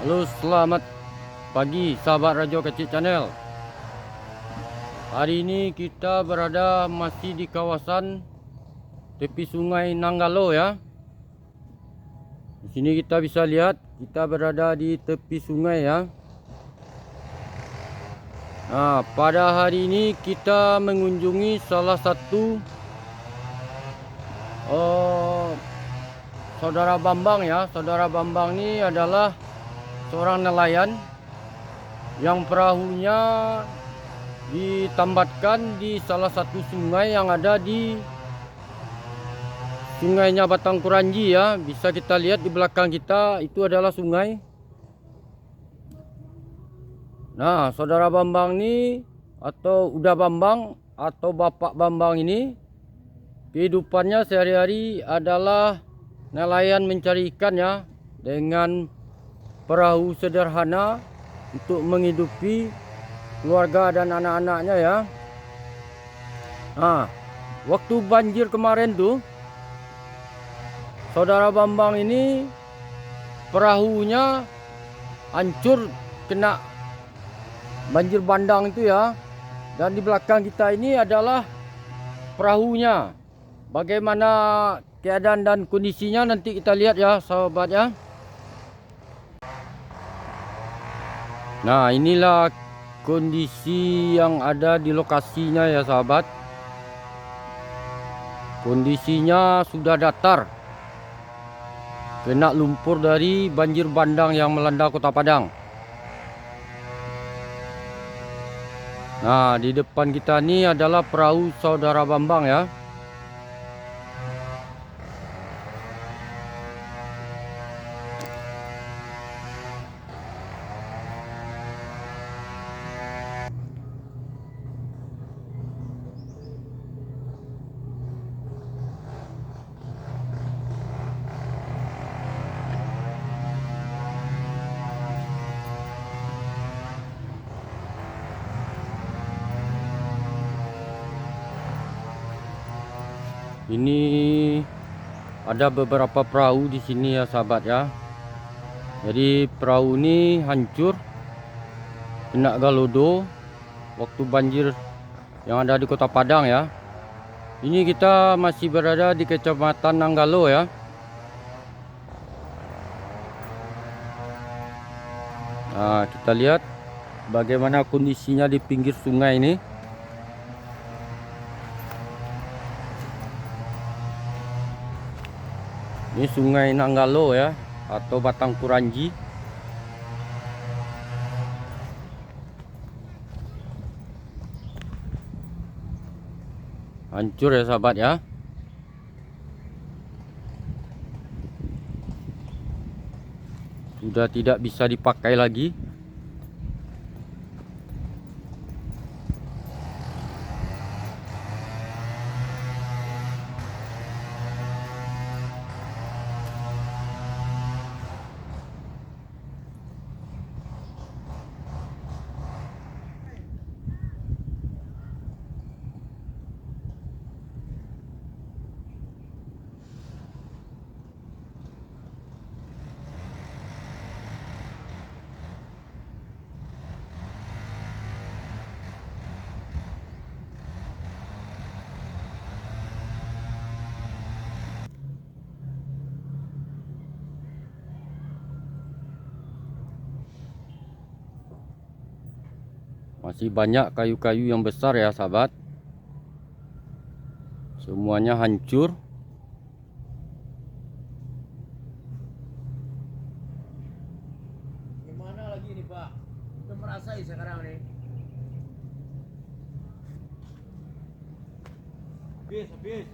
Halo, selamat pagi sahabat Radio Kecil Channel. Hari ini kita berada masih di kawasan tepi sungai Nanggalo ya. Di sini kita bisa lihat kita berada di tepi sungai ya. Nah, pada hari ini kita mengunjungi salah satu Saudara Bambang ya. Saudara Bambang ini adalah seorang nelayan yang perahunya ditambatkan di salah satu sungai yang ada di sungainya Batang Kuranji ya. Bisa kita lihat di belakang kita itu adalah sungai. Nah, Saudara Bambang ini atau Uda Bambang atau Bapak Bambang ini kehidupannya sehari-hari adalah nelayan mencari ikan ya, dengan perahu sederhana untuk menghidupi keluarga dan anak-anaknya ya. Nah, waktu banjir kemarin tuh Saudara Bambang ini perahunya hancur kena banjir bandang itu ya. Dan di belakang kita ini adalah perahunya. Bagaimana keadaan dan kondisinya nanti kita lihat ya sahabat ya. Nah, inilah kondisi yang ada di lokasinya ya sahabat. Kondisinya sudah datar, kena lumpur dari banjir bandang yang melanda Kota Padang. Nah, di depan kita ini adalah perahu Saudara Bambang ya. Ini ada beberapa perahu di sini ya sahabat ya. Jadi perahu ini hancur kena galodo waktu banjir yang ada di Kota Padang ya. Ini kita masih berada di Kecamatan Nanggalo ya. Nah, kita lihat bagaimana kondisinya di pinggir sungai ini. Ini Sungai Nanggalo ya, atau Batang Kuranji. Hancur ya sahabat ya. Sudah tidak bisa dipakai lagi. Masih banyak kayu-kayu yang besar ya sahabat. Semuanya hancur. Gimana lagi nih Pak? Udah merasai sekarang nih. Habis.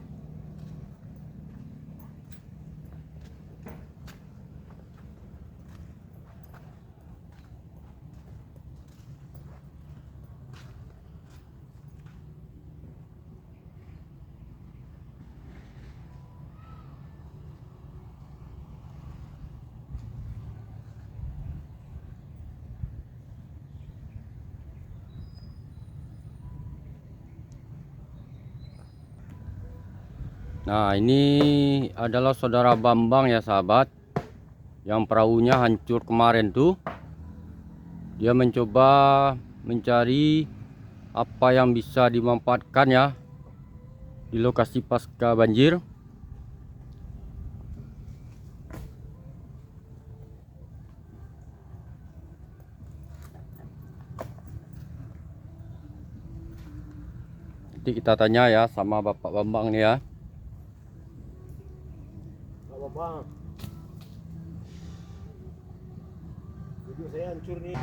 Nah, ini adalah Saudara Bambang ya sahabat, yang perahunya hancur kemarin tuh. Dia mencoba mencari apa yang bisa dimanfaatkan ya di lokasi pasca banjir. Nanti kita tanya ya sama Bapak Bambang nih ya. Pak Bambang. Video saya hancur nih.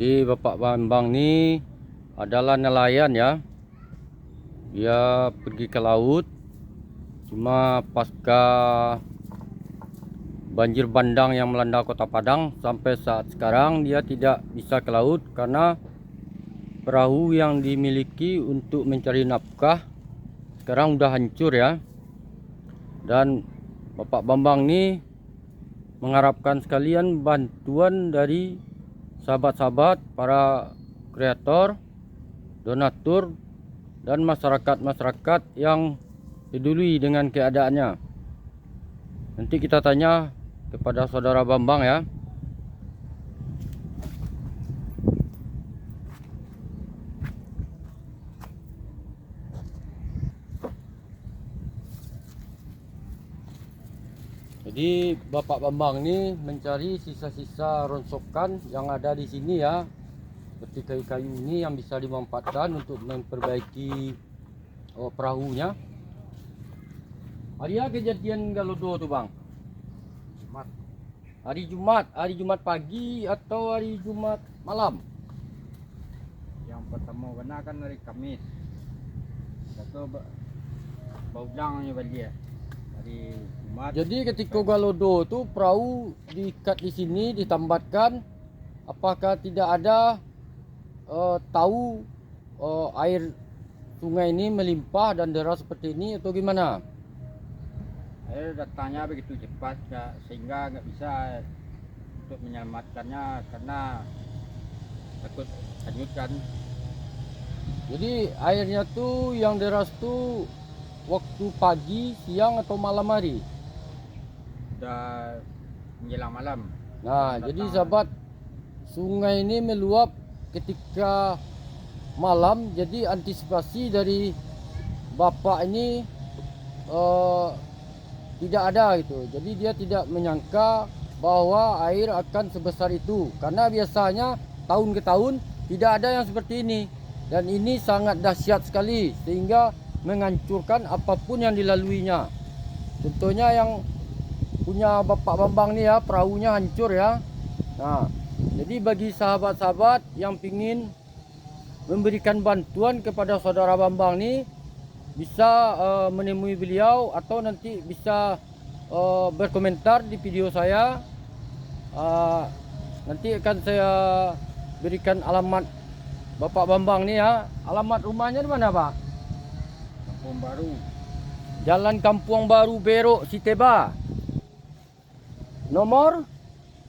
Jadi Bapak Bambang ini adalah nelayan ya. Dia pergi ke laut. Cuma pasca banjir bandang yang melanda Kota Padang, sampai saat sekarang dia tidak bisa ke laut karena perahu yang dimiliki untuk mencari nafkah sekarang udah hancur ya. Dan Bapak Bambang ini mengharapkan sekalian bantuan dari sahabat-sahabat, para kreator, donatur, dan masyarakat-masyarakat yang peduli dengan keadaannya. Nanti kita tanya kepada saudara Bambang ya. Jadi Bapak Bambang ini mencari sisa-sisa ronsokan yang ada di sini ya, seperti kayu-kayu ini yang bisa dimanfaatkan untuk memperbaiki perahunya. Hari kejadian Galodo tuh Bang? Jumat. Hari Jumat pagi atau hari Jumat malam? Yang pertama kena kan hari Kamis. Satu baudangnya dia. Hari Jumat. Jadi ketika Galodo tuh perahu diikat di sini, ditambatkan. Apakah tidak ada tahu air sungai ini melimpah dan deras seperti ini atau gimana? Air datangnya begitu cepat ya, sehingga nggak bisa untuk menyelamatkannya karena takut hanyut kan. Jadi airnya tuh yang deras tuh waktu pagi, siang atau malam hari? Udah menjelang malam. Nah, jadi sahabat, sungai ini meluap ketika malam. Jadi antisipasi dari Bapak ini tidak ada gitu. Jadi dia tidak menyangka bahwa air akan sebesar itu, karena biasanya tahun ke tahun tidak ada yang seperti ini. Dan ini sangat dahsyat sekali sehingga menghancurkan apapun yang dilaluinya. Contohnya yang punya Bapak Bambang nih ya, perahunya hancur ya. Nah, jadi bagi sahabat-sahabat yang ingin memberikan bantuan kepada saudara Bambang nih, bisa menemui beliau atau nanti bisa berkomentar di video saya. Nanti akan saya berikan alamat Bapak Bambang nih ya. Alamat rumahnya di mana Pak? Kampung Baru. Jalan Kampung Baru Berok Siteba. Nomor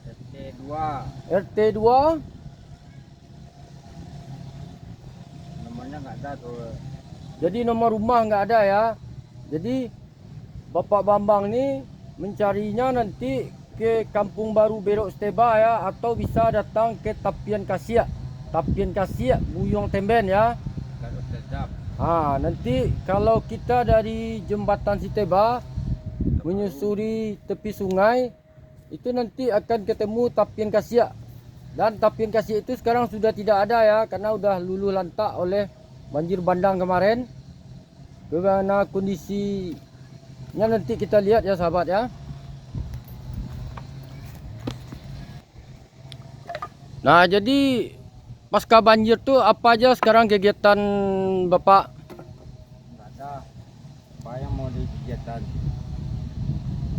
RT 2. RT 2. Nomornya nggak ada tuh. Jadi nomor rumah nggak ada ya. Jadi Bapak Bambang ini mencarinya nanti ke Kampung Baru Berok Siteba ya, atau bisa datang ke Tapian Kasiak. Tapian Kasiak Buyong Temben ya. Kalau sedap. Nanti kalau kita dari jembatan Siteba menyusuri tepi sungai, itu nanti akan ketemu Tapian Kasiak. Dan Tapian Kasiak itu sekarang sudah tidak ada ya, karena udah luluh lantak oleh banjir bandang kemarin. Bagaimana kondisinya nanti kita lihat ya sahabat ya. Nah, jadi pasca banjir tuh apa aja sekarang kegiatan Bapak? Nggak ada. Apa yang mau dikegiatan?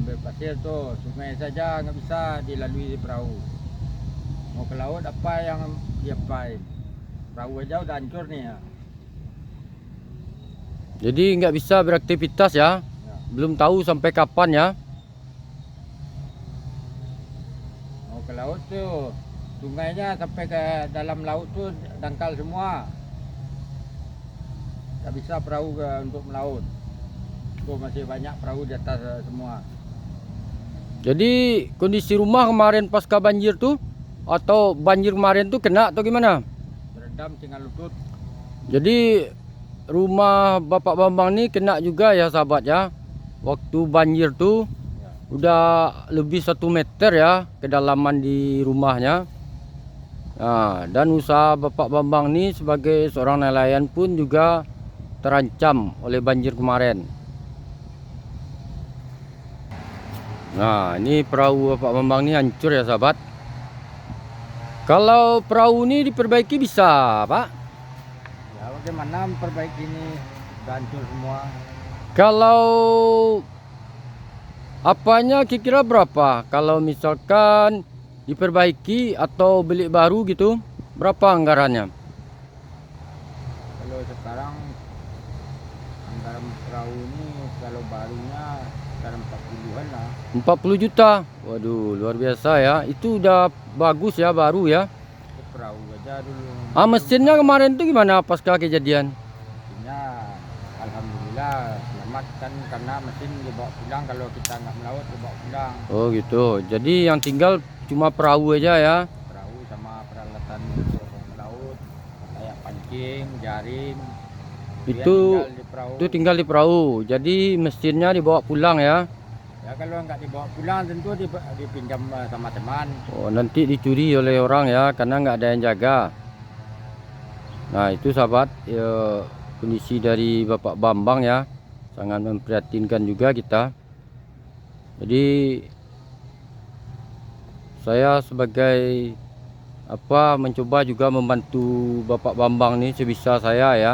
Ambil pasir tuh, sungai saja nggak bisa dilalui di perahu. Mau ke laut apa yang diapain? Perahu aja udah hancur nih ya. Jadi nggak bisa beraktivitas ya. Ya. Belum tahu sampai kapan ya. Mau ke laut tuh, sungainya sampai ke dalam laut tuh dangkal semua. Nggak bisa perahu untuk melaut. Tuh masih banyak perahu di atas semua. Jadi kondisi rumah kemarin pasca banjir tuh atau banjir kemarin tuh kena atau gimana? Berendam tinggal lutut. Jadi rumah Bapak Bambang nih kena juga ya sahabat ya. Waktu banjir tuh Ya. udah lebih 1 meter ya kedalaman di rumahnya. Nah, dan usaha Bapak Bambang nih sebagai seorang nelayan pun juga terancam oleh banjir kemarin. Nah, ini perahu Bapak Bambang ini hancur ya sahabat. Kalau perahu ini diperbaiki bisa, Pak? Ya bagaimana memperbaiki ini? Udah hancur semua. Kalau apanya kira-kira berapa? Kalau misalkan diperbaiki atau beli baru gitu, berapa anggarannya? Kalau sekarang anggaran perahu ini kalau barunya sekarang 40-an lah. 40 juta. Waduh, luar biasa ya. Itu udah bagus ya, baru ya. Itu perahu aja dulu. Mesinnya kemarin tuh gimana pasca kejadian? Mesinnya alhamdulillah selamat kan karena mesin dibawa pulang kalau kita nggak melaut dibawa pulang. Oh gitu. Jadi yang tinggal cuma perahu aja ya. Perahu sama peralatan untuk melaut kayak pancing, jaring. Itu tinggal di perahu. itu tinggal di perahu. Jadi mesinnya dibawa pulang ya. Ya kalau nggak dibawa pulang tentu dipinjam sama teman. Oh, nanti dicuri oleh orang ya karena nggak ada yang jaga. Nah, itu sahabat ya, kondisi dari Bapak Bambang ya. Sangat memprihatinkan juga kita. Jadi saya sebagai mencoba juga membantu Bapak Bambang nih sebisa saya ya.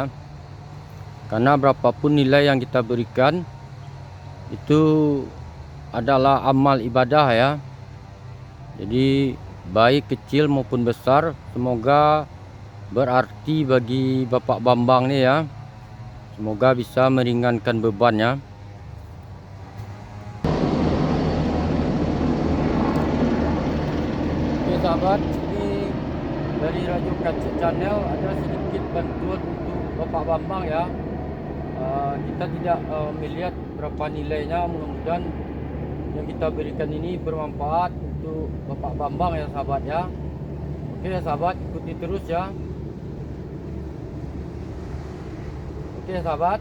Karena berapapun nilai yang kita berikan itu adalah amal ibadah ya. Jadi baik kecil maupun besar semoga berarti bagi Bapak Bambang nih ya. Semoga bisa meringankan bebannya. Oke sahabat, ini dari Radio Kacik Channel ada sedikit bantuan untuk Bapak Bambang ya. Kita tidak melihat berapa nilainya, mudah-mudahan yang kita berikan ini bermanfaat untuk Bapak Bambang ya sahabat ya. Oke ya sahabat, ikuti terus ya. Oke sahabat.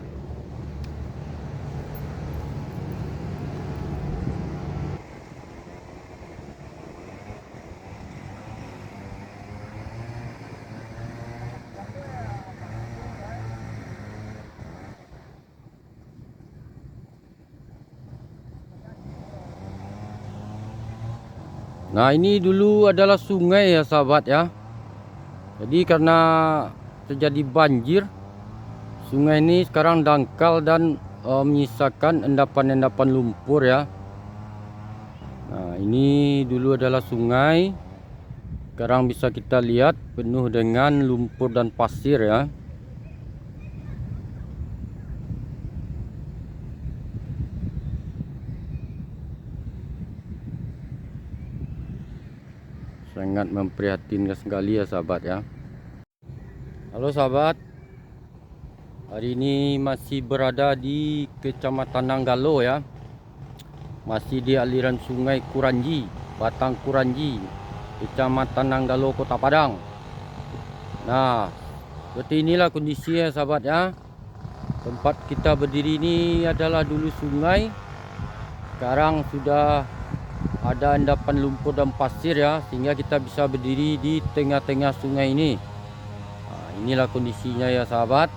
Nah, ini dulu adalah sungai ya sahabat ya. Jadi karena terjadi banjir, sungai ini sekarang dangkal dan menyisakan endapan-endapan lumpur ya. Nah, ini dulu adalah sungai. Sekarang bisa kita lihat penuh dengan lumpur dan pasir ya. Sangat memprihatinkan sekali ya sahabat ya. Halo sahabat, hari ini masih berada di Kecamatan Nanggalo ya. Masih di aliran sungai Kuranji, Batang Kuranji, Kecamatan Nanggalo, Kota Padang. Nah, seperti inilah kondisinya sahabat ya. Tempat kita berdiri ini adalah dulu sungai. Sekarang sudah ada endapan lumpur dan pasir ya, sehingga kita bisa berdiri di tengah-tengah sungai ini. Nah, inilah kondisinya ya sahabat.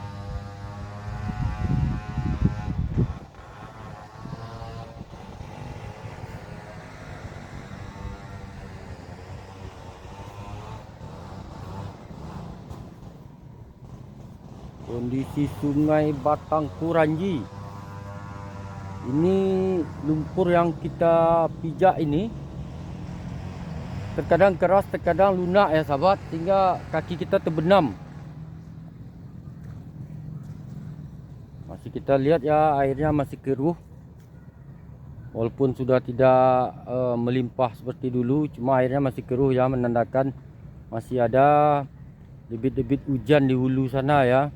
Kondisi sungai Batang Kuranji. Ini lumpur yang kita pijak ini terkadang keras, terkadang lunak ya sahabat, sehingga kaki kita terbenam. Masih kita lihat ya, airnya masih keruh. Walaupun sudah tidak melimpah seperti dulu, cuma airnya masih keruh ya, menandakan masih ada debit-debit hujan di hulu sana ya.